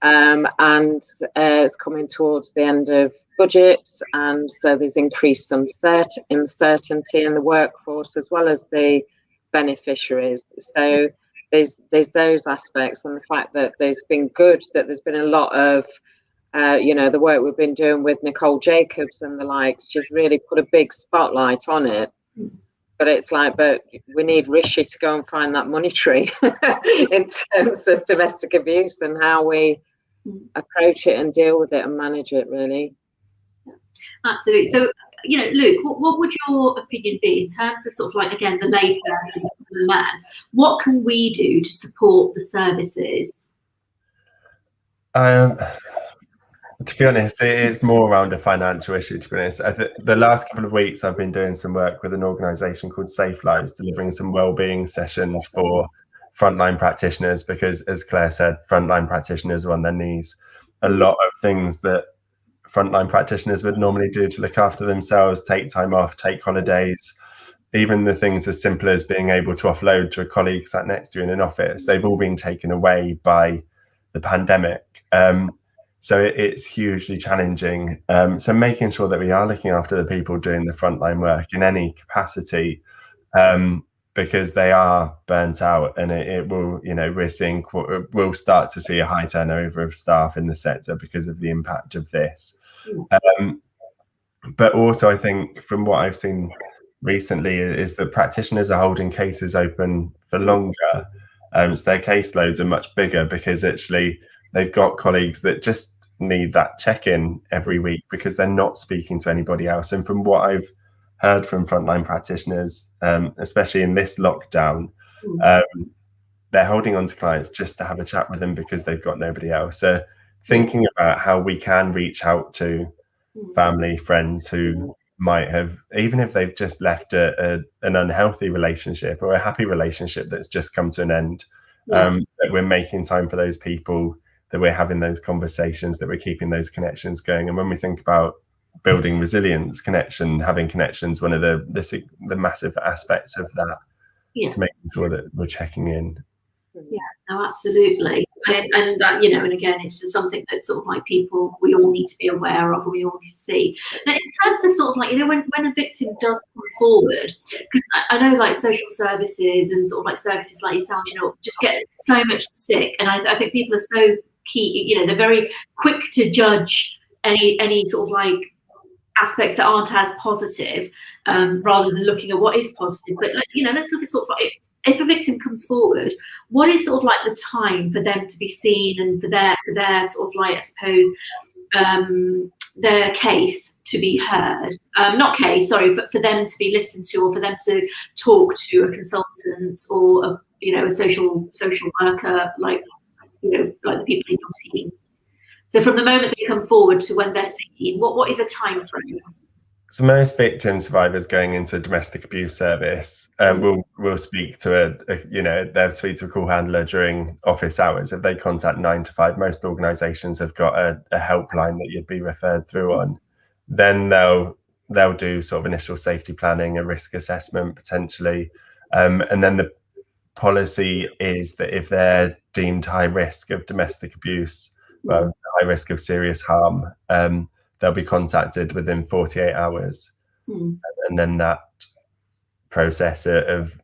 and it's coming towards the end of budgets, and so there's increased uncertainty in the workforce as well as the beneficiaries. So there's those aspects, and the fact that there's been a lot of you know, the work we've been doing with Nicole Jacobs and the likes, she's really put a big spotlight on it. But it's like, but we need Rishi to go and find that money tree in terms of domestic abuse and how we approach it and deal with it and manage it, really. Absolutely. So, you know, Luke, what would your opinion be in terms of sort of like, again, the layperson, the man? What can we do to support the services? To be honest, it's more around a financial issue, to be honest. The last couple of weeks I've been doing some work with an organisation called Safe Lives, delivering some wellbeing sessions for frontline practitioners, because, as Claire said, frontline practitioners are on their knees. A lot of things that frontline practitioners would normally do to look after themselves, take time off, take holidays, even the things as simple as being able to offload to a colleague sat next to you in an office, they've all been taken away by the pandemic. So it's hugely challenging. So making sure that we are looking after the people doing the frontline work in any capacity, because they are burnt out, and it will, you know, we'll start to see a high turnover of staff in the sector because of the impact of this. But also, I think from what I've seen recently is that practitioners are holding cases open for longer. So their caseloads are much bigger, because actually they've got colleagues that just need that check-in every week because they're not speaking to anybody else. And from what I've heard from frontline practitioners, especially in this lockdown, they're holding on to clients just to have a chat with them because they've got nobody else. So thinking about how we can reach out to family, friends who might have, even if they've just left an unhealthy relationship or a happy relationship that's just come to an end, that we're making time for those people, that we're having those conversations, that we're keeping those connections going. And when we think about building resilience, having connections, one of the massive aspects of that is making sure that we're checking in. Yeah, no, absolutely. And that, you know, and again, it's just something that sort of like we all need to be aware of, and we all need to see. Now, in terms of sort of like, you know, when a victim does come forward, because I know like social services and sort of like services like yourself, you know, just get so much stick. And I think people are so key, you know, they're very quick to judge any sort of like aspects that aren't as positive, rather than looking at what is positive. But, you know, let's look at sort of like, if a victim comes forward, what is sort of like the time for them to be seen and for their sort of like, I suppose, their case to be heard? Not case, sorry, but for them to be listened to, or for them to talk to a consultant or a social worker, like, you know, like the people in your team. So from the moment they come forward to when they're seen, what is a time frame? So most victim survivors going into a domestic abuse service will speak to they'll speak to a call handler during office hours. If they contact 9 to 5, most organisations have got a helpline that you'd be referred through on. Then they'll do sort of initial safety planning, a risk assessment potentially, and then policy is that if they're deemed high risk of domestic abuse, well, high risk of serious harm, they'll be contacted within 48 hours. And then that process of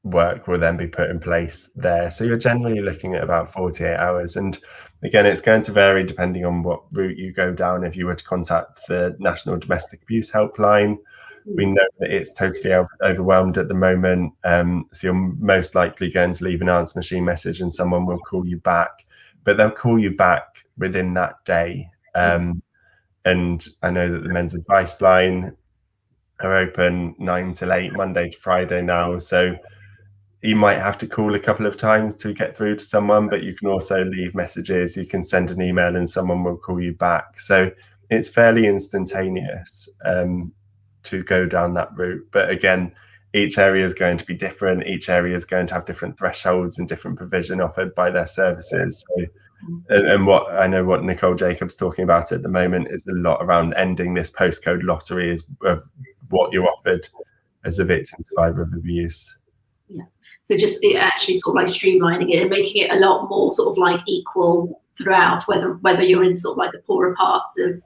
work will then be put in place there. So you're generally looking at about 48 hours. And again, it's going to vary depending on what route you go down. If you were to contact the National Domestic Abuse Helpline, we know that it's totally overwhelmed at the moment. So you're most likely going to leave an answer machine message and someone will call you back, but they'll call you back within that day. And I know that the Men's Advice Line are open 9 till 8, Monday to Friday now. So you might have to call a couple of times to get through to someone, but you can also leave messages. You can send an email and someone will call you back. So it's fairly instantaneous to go down that route. But again, each area is going to be different. Each area is going to have different thresholds and different provision offered by their services. So, and what I know what Nicole Jacobs talking about at the moment is a lot around ending this postcode lottery of what you're offered as a victim survivor of abuse. Yeah. So just actually sort of like streamlining it and making it a lot more sort of like equal throughout, whether you're in sort of like the poorer parts of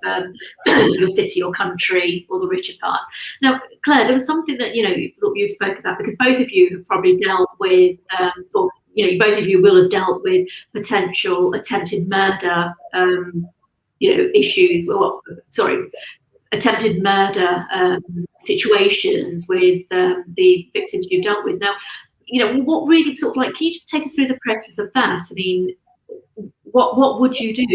your city or country or the richer parts. Now, Claire, there was something that you spoke about, because both of you have probably dealt with, or both of you will have dealt with potential attempted murder, issues. Well, sorry, attempted murder situations with the victims you've dealt with. Now, what really sort of like, can you just take us through the process of that? I mean, what would you do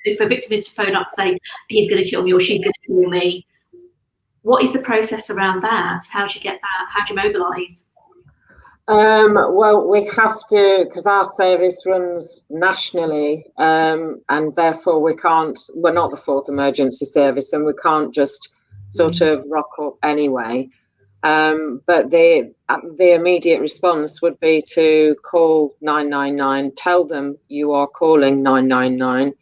if a victim is to phone up and say he's going to kill me or she's going to kill me? What is the process around that? How do you get that? How do you mobilise? Well, we have to, because our service runs nationally, and therefore we're not the fourth emergency service, and we can't just sort of rock up anyway. But the immediate response would be to call 999, tell them you are calling 999,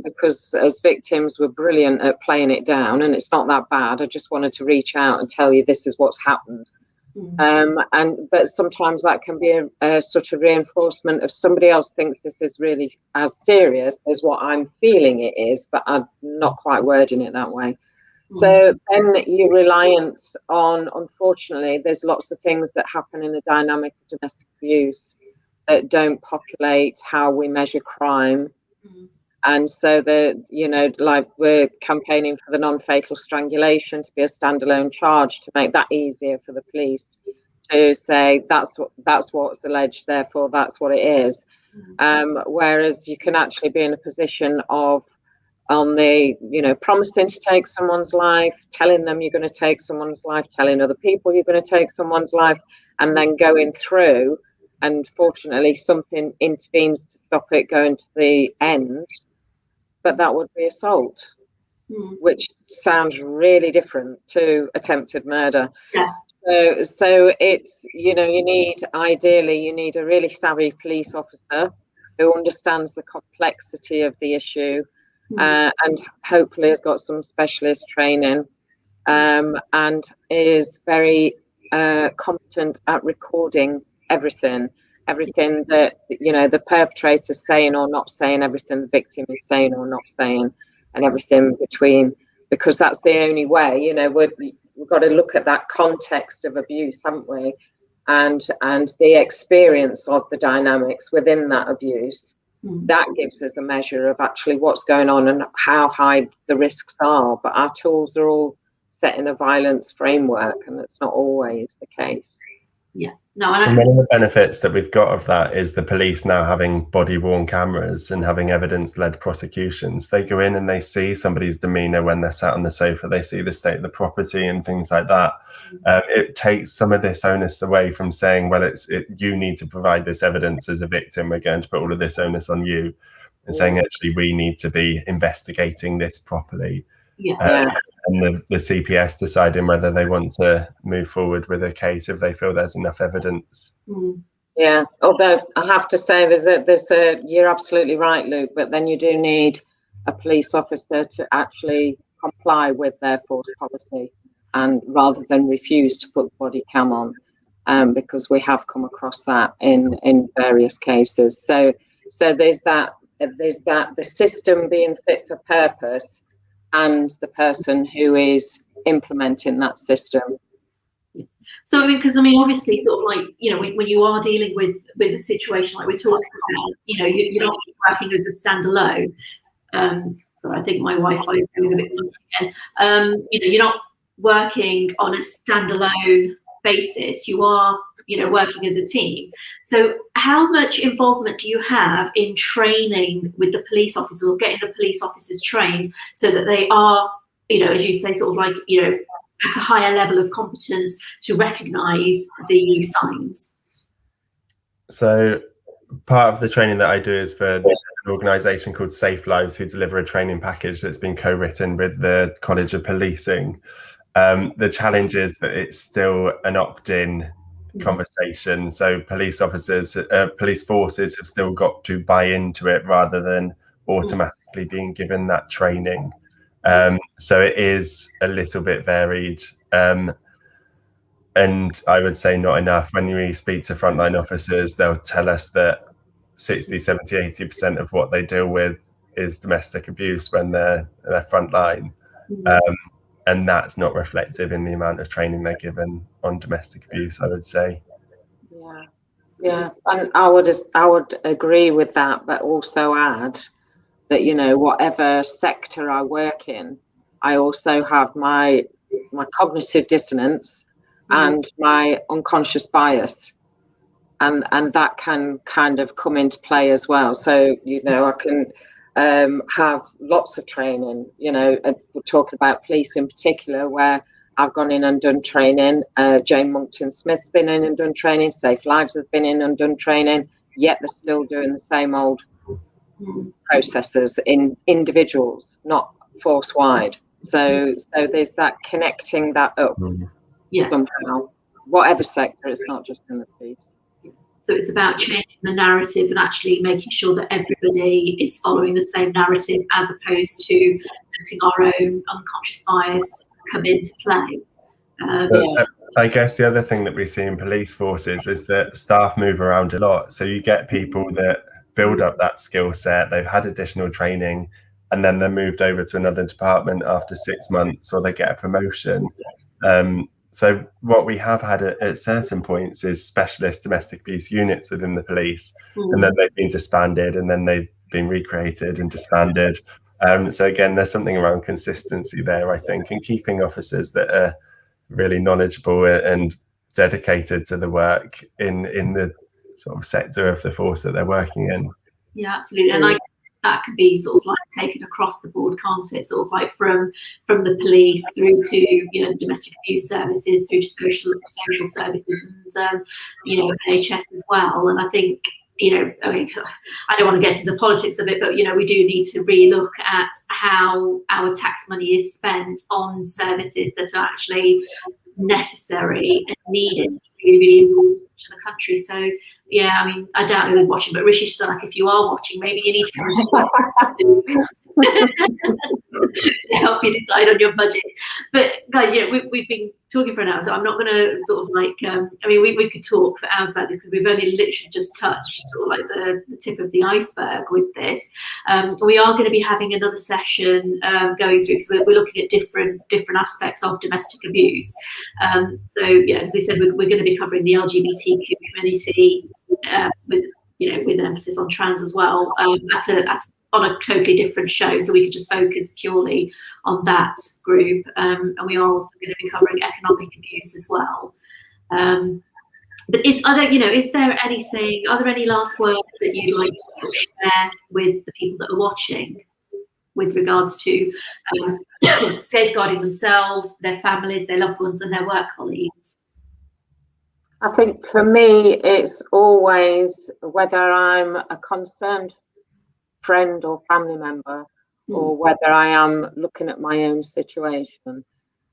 because as victims we're brilliant at playing it down, and it's not that bad. I just wanted to reach out and tell you this is what's happened. But sometimes that can be a sort of reinforcement of somebody else thinks this is really as serious as what I'm feeling it is, but I'm not quite wording it that way. So then you're reliant on, unfortunately, there's lots of things that happen in the dynamic of domestic abuse that don't populate how we measure crime. And so like we're campaigning for the non-fatal strangulation to be a standalone charge to make that easier for the police to say that's what's alleged, therefore that's what it is. Whereas you can actually be in a position of promising to take someone's life, telling them you're going to take someone's life, telling other people you're going to take someone's life, and then going through, and fortunately something intervenes to stop it going to the end. But that would be assault, which sounds really different to attempted murder. Yeah. So it's, you need a really savvy police officer who understands the complexity of the issue, and hopefully has got some specialist training, and is very competent at recording everything that the perpetrator's saying or not saying, everything the victim is saying or not saying, and everything between, because that's the only way. We've got to look at that context of abuse, haven't we, and the experience of the dynamics within that abuse. That gives us a measure of actually what's going on and how high the risks are. But our tools are all set in a violence framework, and that's not always the case. Yeah. No, and one of the benefits that we've got of that is the police now having body-worn cameras and having evidence-led prosecutions. They go in and they see somebody's demeanour when they're sat on the sofa. They see the state of the property and things like that. It takes some of this onus away from saying, well, you need to provide this evidence as a victim. We're going to put all of this onus on you, and saying, actually, we need to be investigating this properly. And the CPS deciding whether they want to move forward with a case if they feel there's enough evidence. Yeah, although I have to say you're absolutely right, Luke, but then you do need a police officer to actually comply with their force policy, and rather than refuse to put the body cam on. because we have come across that in various cases. So there's that the system being fit for purpose and the person who is implementing that system. So I mean, because I mean, obviously, sort of like, you know, when you are dealing with a situation like we're talking about, you know, you're not working as a standalone. So I think my Wi-Fi is going a bit funny again. You know, you're not working on a standalone basis. You are, you know, working as a team. So how much involvement do you have in training with the police officers, or getting the police officers trained so that they are, you know, as you say, sort of like, you know, at a higher level of competence to recognise the signs? So part of the training that I do is for an organisation called Safe Lives, who deliver a training package that's been co-written with the College of Policing. The challenge is that it's still an opt-in conversation. So police officers, police forces have still got to buy into it rather than automatically being given that training. So it is a little bit varied. And I would say not enough. When we speak to frontline officers, they'll tell us that 60, 70, 80% of what they deal with is domestic abuse when they're frontline. And that's not reflective in the amount of training they're given on domestic abuse, I would say. Yeah, and I would agree with that, but also add that, you know, whatever sector I work in, I also have my cognitive dissonance and my unconscious bias, and that can kind of come into play as well. So, you know, I can have lots of training, you know, we're talking about police in particular, where I've gone in and done training. Jane Monkton Smith's been in and done training. Safe Lives have been in and done training, yet they're still doing the same old processes in individuals, not force wide. So there's that connecting that up somehow, whatever sector, it's not just in the police. So it's about changing the narrative and actually making sure that everybody is following the same narrative, as opposed to letting our own unconscious bias come into play. I guess the other thing that we see in police forces is that staff move around a lot. So you get people that build up that skill set, they've had additional training, and then they're moved over to another department after 6 months, or they get a promotion. So what we have had at certain points is specialist domestic abuse units within the police, and then they've been disbanded, and then they've been recreated and disbanded. So again, there's something around consistency there, I think, and keeping officers that are really knowledgeable and dedicated to the work in the sort of sector of the force that they're working in. Yeah, absolutely. And that could be sort of like taken across the board, can't it? Sort of like from the police through to, you know, domestic abuse services, through to social services, and you know, NHS as well. And I think, you know, I mean, I don't want to get into the politics of it, but, you know, we do need to relook at how our tax money is spent on services that are actually necessary and needed, really, really important to the country. So yeah, I mean, I doubt who's watching, but Rishi Sunak, if you are watching, maybe you need to to help you decide on your budget. But guys, you know, we've been talking for an hour, so I'm not going to sort of like, I mean, we could talk for hours about this, because we've only literally just touched sort of like the tip of the iceberg with this. We are going to be having another session going through, because we're looking at different aspects of domestic abuse. So yeah, as we said, we're going to be covering the LGBTQ community with, you know, with an emphasis on trans as well, on a totally different show, so we could just focus purely on that group. And we are also going to be covering economic abuse as well. But are there any last words that you'd like to sort of share with the people that are watching with regards to safeguarding themselves, their families, their loved ones, and their work colleagues? I think for me, it's always, whether I'm a concerned friend or family member, or whether I am looking at my own situation,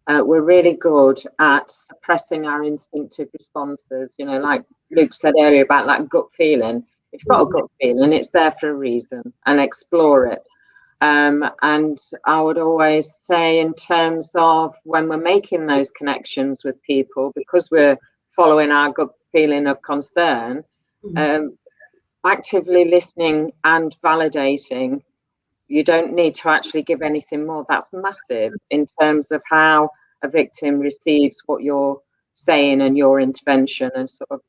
we're really good at suppressing our instinctive responses. You know, like Luke said earlier about that gut feeling. If you've got a gut feeling, it's there for a reason, and explore it. And I would always say, in terms of when we're making those connections with people, because we're following our gut feeling of concern, actively listening and validating. You don't need to actually give anything more. That's massive in terms of how a victim receives what you're saying and your intervention, and sort of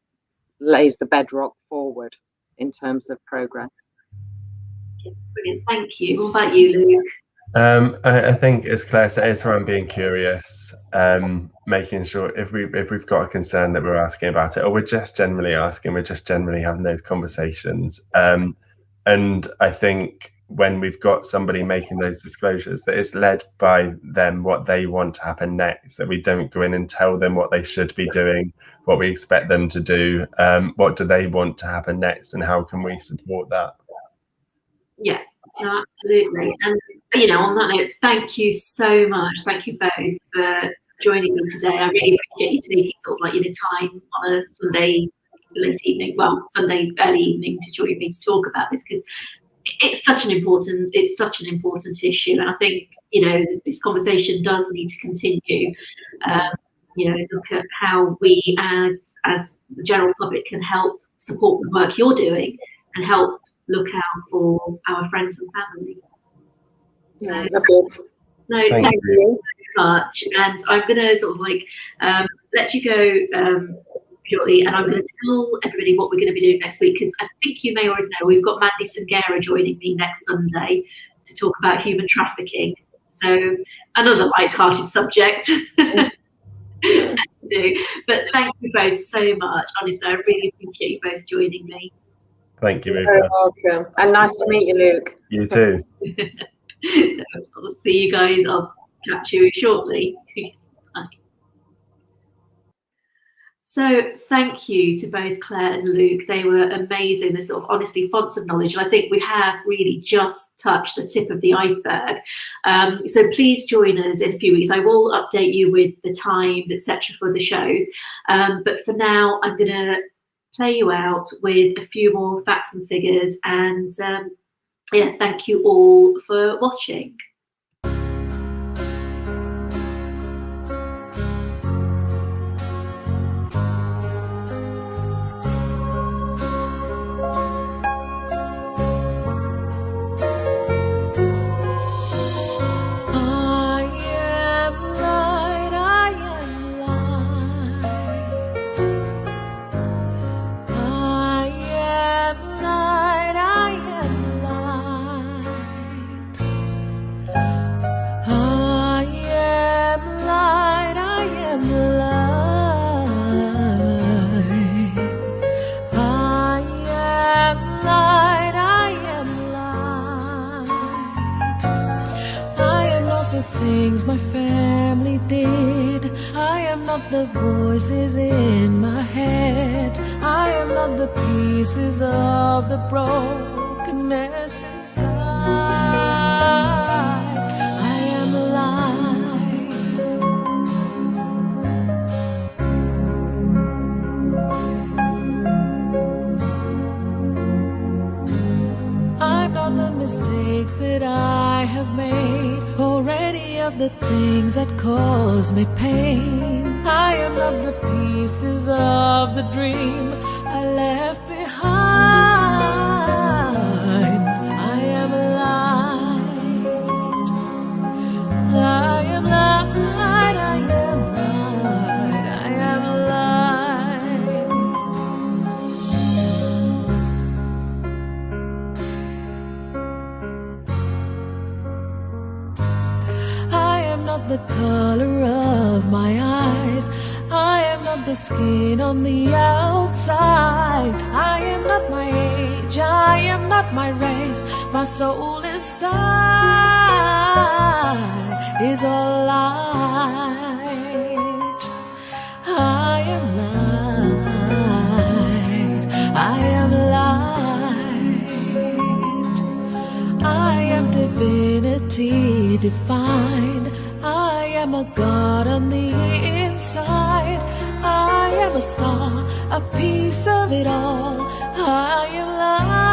lays the bedrock forward in terms of progress. Brilliant, thank you. What about you, Luke? I think, as Claire said, it's around being curious, making sure if we've got a concern that we're asking about it, or we're just generally asking, we're just generally having those conversations. And I think when we've got somebody making those disclosures, that it's led by them, what they want to happen next, that we don't go in and tell them what they should be doing, what we expect them to do, what do they want to happen next, and how can we support that? Yeah, no, absolutely. And on that note, thank you so much. Thank you both for joining me today. I really appreciate you taking sort of like time on a Sunday late evening, Sunday early evening, to join me to talk about this, because it's such an important issue, and I think this conversation does need to continue. Look at how we as the general public can help support the work you're doing and help look out for our friends and family. Yeah, thank you very much. And I'm going to sort of let you go shortly, and I'm going to tell everybody what we're going to be doing next week, because I think you may already know we've got Mandy Sangera joining me next Sunday to talk about human trafficking. So another light-hearted subject to do. But thank you both so much. Honestly, I really appreciate you both joining me. Thank you, Rupa. You're welcome. And nice to meet you, Luke. You too. I'll see you guys. I'll catch you shortly. Bye. So thank you to both Claire and Luke. They were amazing. They're sort of honestly fonts of knowledge. And I think we have really just touched the tip of the iceberg. So please join us in a few weeks. I will update you with the times, etc. for the shows. But for now, I'm going to play you out with a few more facts and figures. And thank you all for watching. Things my family did. I am not the voices in my head. I am not the pieces of the brokenness inside. I am light. I'm not the mistakes that I have made, or any of the things that cause me pain. I am not the pieces of the dream I left behind. I am light. I am light. I am light. I am light. I am not the color of my eyes. I am not the skin on the outside. I am not my age. I am not my race. My soul inside is all light. I am light. I am light. I am divinity defined. I am a God on the inside. I am a star, a piece of it all. I am light.